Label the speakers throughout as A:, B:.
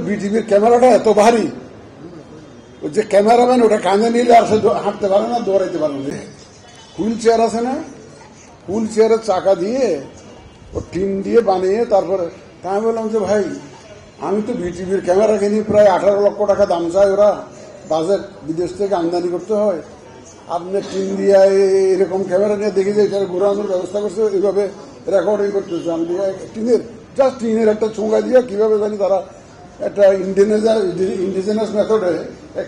A: বিটিভির ক্যামেরাটা এত ভারী, ওই যে ক্যামেরাম্যান ওটা কাঁধে নিলে আর সে হাঁটতে পারে না, দৌড়াইতে পারে না। হুইল চেয়ার আছে না, হুইল চেয়ারের চাকা দিয়ে ও টিন দিয়ে বানিয়ে তারপরে আমি বললাম যে ভাই আমি তো বিটিভির ক্যামেরা কিনি, প্রায় 18 লক্ষ টাকা দাম চায়, ওরা বাজেট বিদেশ থেকে আমদানি করতে হয়, আপনি টিন দিয়ে এরকম ক্যামেরা নিয়ে দেখি যে এটা ঘোরানোর ব্যবস্থা করছে, এইভাবে রেকর্ডিং করতেছে। আমি টিনের একটা চোঙা দিয়ে কিভাবে জানি তারা একটা ইন্ডিজিনাস মেথডে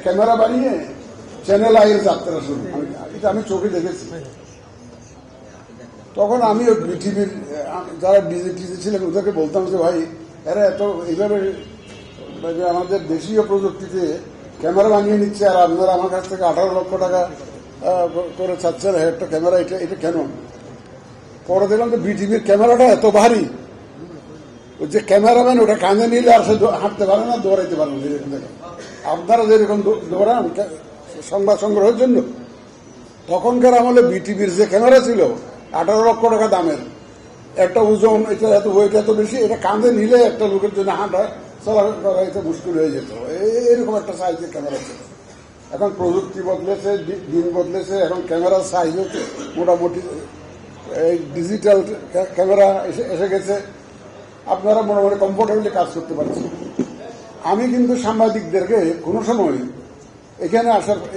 A: ক্যামেরা বানিয়ে চ্যানেল আইয়ের যাত্রা শুরু, এটা আমি চোখে দেখেছি। তখন আমি ওই বিটিভির যারা ডিজি ছিলেন ওদেরকে বলতাম যে ভাই এরা এত এইভাবে আমাদের দেশীয় প্রযুক্তিতে ক্যামেরা বানিয়ে নিচ্ছে, আর আপনারা আমার কাছ থেকে 18 লক্ষ টাকা করে চাচ্ছেন একটা ক্যামেরা, এটা কেন? পরে দেখলাম যে বিটিভির ক্যামেরাটা এত ভারী, ওই যে ক্যামেরাম্যান ওটা কাঁধে নিলে আর সে হাঁটতে পারে না, দৌড়াইতে পারে না। আপনারা যেরকম দৌড়ান সংবাদ সংগ্রহের জন্য, তখনকার আমলে বিটিভির যে ক্যামেরা ছিল 18 লক্ষ টাকা দামের, একটা ওজন, এটা এত ওয়েট এত বেশি, এটা কাঁধে নিলে একটা লোকের জন্য হাঁটা চলাফেরা এটা মুশকিল হয়ে যেত। এরকম একটা সাইজের ক্যামেরা ছিল। এখন প্রযুক্তি বদলেছে, দিন বদলেছে, এখন ক্যামেরার সাইজ হচ্ছে মোটামুটি ডিজিটাল ক্যামেরা এসে গেছে, আপনারা মোটামুটি কমফোর্টেবলি কাজ করতে পারছেন। আমি কিন্তু সাংবাদিকদেরকে কোনো সময়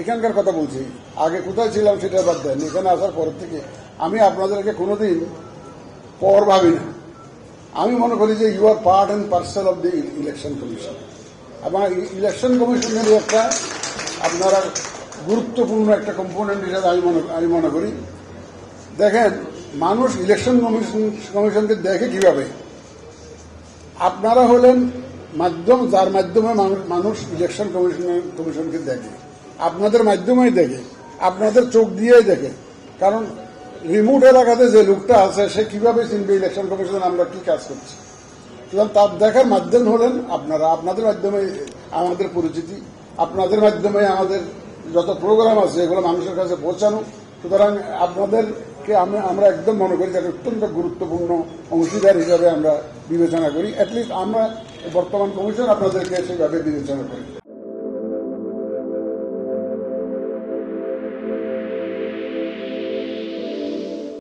A: এখানকার কথা বলছি, আগে কোথায় ছিলাম সেটা বাদ দেন, এখানে আসার পর থেকে আমি আপনাদেরকে কোনোদিন পর ভাবি না। আমি মনে করি যে you are part and parcel of the election commission, এবং ইলেকশন কমিশনের একটা আপনারা গুরুত্বপূর্ণ একটা কম্পোনেন্ট হিসেবে আমি মনে করি। দেখেন, মানুষ ইলেকশন কমিশনকে দেখে কিভাবে? আপনারা হলেন মাধ্যম, যার মাধ্যমে মানুষ ইলেকশন কমিশনকে দেখে, আপনাদের মাধ্যমেই দেখে, আপনাদের চোখ দিয়েই দেখে। কারণ রিমোট এলাকাতে যে লোকটা আছে সে কিভাবে চিনবে ইলেকশন কমিশন আমরা কি কাজ করছি? সুতরাং তার দেখার মাধ্যম হলেন আপনারা, আপনাদের মাধ্যমে আমাদের পরিচিতি, আপনাদের মাধ্যমে আমাদের যত প্রোগ্রাম আছে এগুলো মানুষের কাছে পৌঁছানো। সুতরাং আপনাদেরকে আমরা একদম মনে করি যে অত্যন্ত গুরুত্বপূর্ণ অংশীদার হিসাবে আমরা বিবেচনা করি। অ্যাটলিস্ট আমরা বর্তমান কমিশন আপনাদেরকে সেভাবে বিবেচনা করি।